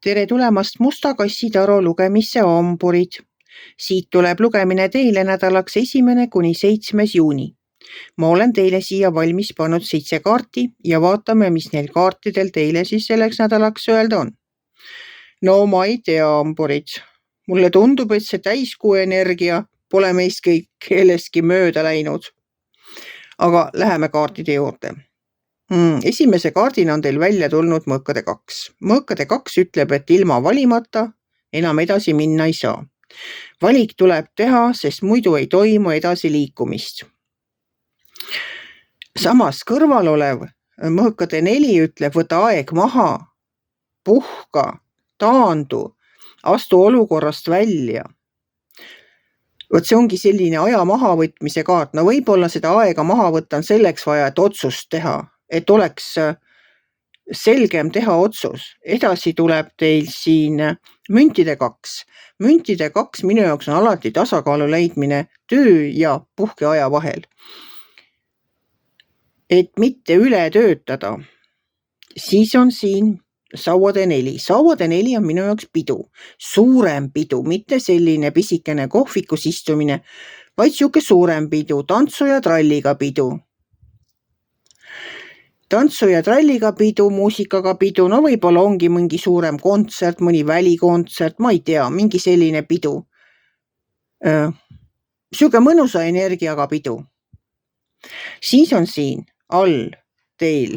Tere tulemast Musta kassi Taro lugemisse Hamburid. Siit tuleb lugemine teile nädalaks 1. kuni 7. juuni. Ma olen teile siia valmis pannud 7 kaarti ja vaatame, mis neil kaartidel teile siis selleks nädalaks öelda on. No ma ei tea, Hamburid. Mulle tundub, et see täiskuu energia pole meist kõik kellestki mööda läinud. Aga läheme kaartide juurde. Esimese kaardina on teil välja tulnud mõõkade 2. Mõõkade 2 ütleb, et ilma valimata enam edasi minna ei saa. Valik tuleb teha, sest muidu ei toimu edasi liikumist. Samas kõrval olev mõõkade 4 ütleb, võta aeg maha, puhka, taandu, astu olukorrast välja. Võt see ongi selline aja mahavõtmise kaart. No võib-olla seda aega maha võtta on selleks vaja, et otsust teha, et oleks selgem teha otsus. Edasi tuleb teil siin müntide 2. Müntide 2 minu jaoks on alati tasakaalu leidmine töö ja puhkeaja vahel. Et mitte üle töötada. Siis on siin sauade 4. Sauade 4 on minu jaoks pidu. Suurem pidu, mitte selline pisikene kohvikus istumine, vaid siuke suurem pidu, tantsu ja tralliga pidu. Tantsu ja tralliga pidu, muusikaga pidu, no võib-olla ongi mingi suurem kontsert, mõni välikontsert, ma ei tea, mingi selline pidu. Siuke mõnusa energiaga pidu. Siis on siin all teil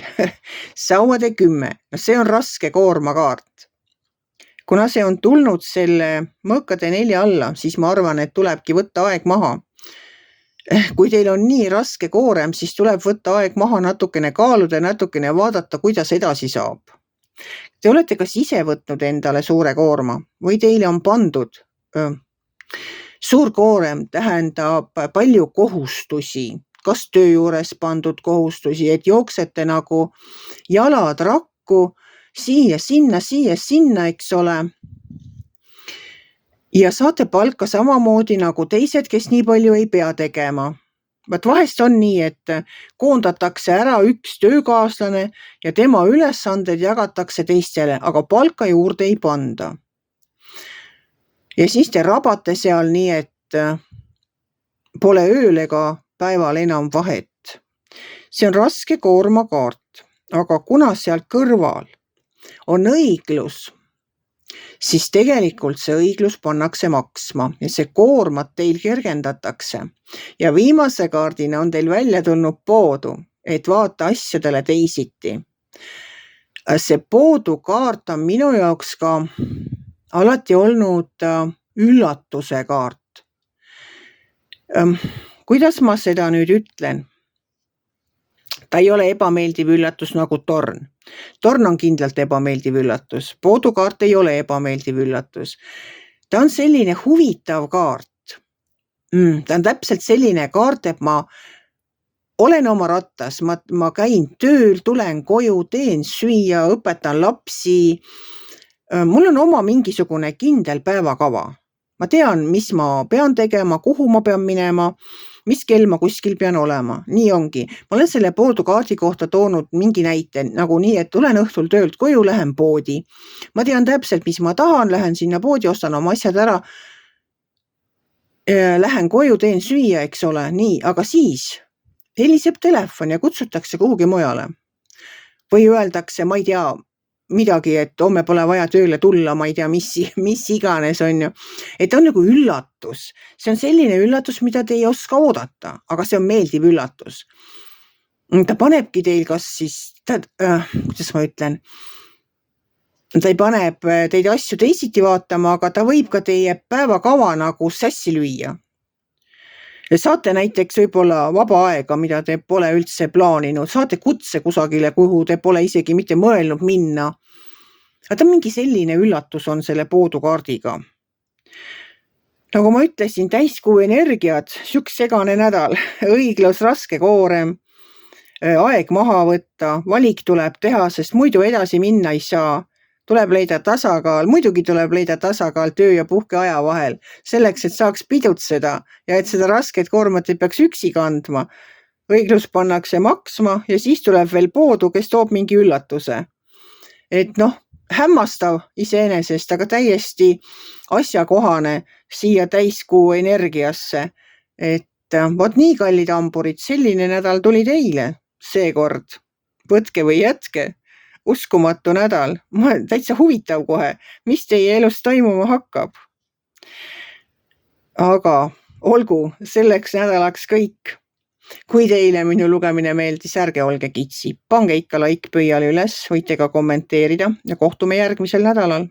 sauade 10. No see on raske koormakaart. Kuna see on tulnud selle mõõkade 4 alla, siis ma arvan, et tulebki võtta aeg maha. Kui teil on nii raske koorem, siis tuleb võtta aeg maha, natukene kaaluda, natukene vaadata, kuidas edasi saab. Te olete kas ise võtnud endale suure koorma või teile on pandud. Suur koorem tähendab palju kohustusi, kas töö juures pandud kohustusi, et jooksete nagu jalad rakku, siia, sinna, eks ole. Ja saate palka samamoodi nagu teised, kes nii palju ei pea tegema. Vahest on nii, et koondatakse ära üks töökaaslane ja tema ülesanded jagatakse teistele, aga palka juurde ei panda. Ja siis te rabate seal nii, et pole ööl ega päeval enam vahet. See on raske koormakaart, aga kuna sealt kõrval on õiglus, siis tegelikult see õiglus pannakse maksma ja see koormat teil kergendatakse. Ja viimase kaardina on teil välja tulnud poodu, et vaata asjadele teisiti. See poodu kaart on minu jaoks ka alati olnud üllatuse kaart. Kuidas ma seda nüüd ütlen? Ta ei ole ebameeldiv üllatus nagu torn. Torn on kindlalt ebameeldiv üllatus. Poodukaart ei ole ebameeldiv üllatus. Ta on selline huvitav kaart. Ta on täpselt selline kaart, et ma olen oma rattas, ma käin tööl, tulen koju, teen süüa, õpetan lapsi. Mul on oma mingisugune kindel päevakava. Ma tean, mis ma pean tegema, kuhu ma pean minema, mis kell ma kuskil pean olema. Nii ongi. Ma olen selle poodukaardi kohta toonud mingi näite, nagu nii, et tulen õhtul töölt koju, lähen poodi. Ma tean täpselt, mis ma tahan, lähen sinna poodi, ostan oma asjad ära, lähen koju, teen süüa, eks ole, nii, aga siis heliseb telefon ja kutsutakse kuhugi mujale. Või öeldakse, ma ei tea, midagi, et homme pole vaja tööle tulla, ma ei tea, mis iganes on ju. Et on nagu üllatus. See on selline üllatus, mida te ei oska oodata, aga see on meeldiv üllatus. Ta panebki teil kas siis, kuidas ma ütlen, ta ei paneb teid asju teisiti vaatama, aga ta võib ka teie päevakava nagu sassi lüüa. Saate näiteks võib-olla vaba aega, mida te pole üldse plaaninud. Saate kutse kusagile, kuhu te pole isegi mitte mõelnud minna. Aga mingi selline üllatus on selle poodukaardiga. Nagu ma ütlesin, täiskuu energiat, siuks segane nädal, õiglus, raske koorem, aeg maha võtta, valik tuleb teha, sest muidu edasi minna ei saa. Tuleb leida tasakaal, muidugi tuleb leida tasakaal töö ja puhkeaja vahel, selleks, et saaks pidutseda ja et seda rasket koormat ei peaks üksi kandma. Õiglus pannakse maksma ja siis tuleb veel poodu, kes toob mingi üllatuse. Et noh, hämmastav iseenesest, aga täiesti asjakohane siia täiskuu energiasse. Et vot nii kallid hamburid, selline nädal tuli teile seekord. Võtke või jätke. Uskumatu nädal. Täitsa huvitav kohe, mis teie elus toimuma hakkab. Aga olgu selleks nädalaks kõik. Kui teile minu lugemine meeldis, ärge olge kitsi. Pange ikka like pöial üles, võite ka kommenteerida ja kohtume järgmisel nädalal.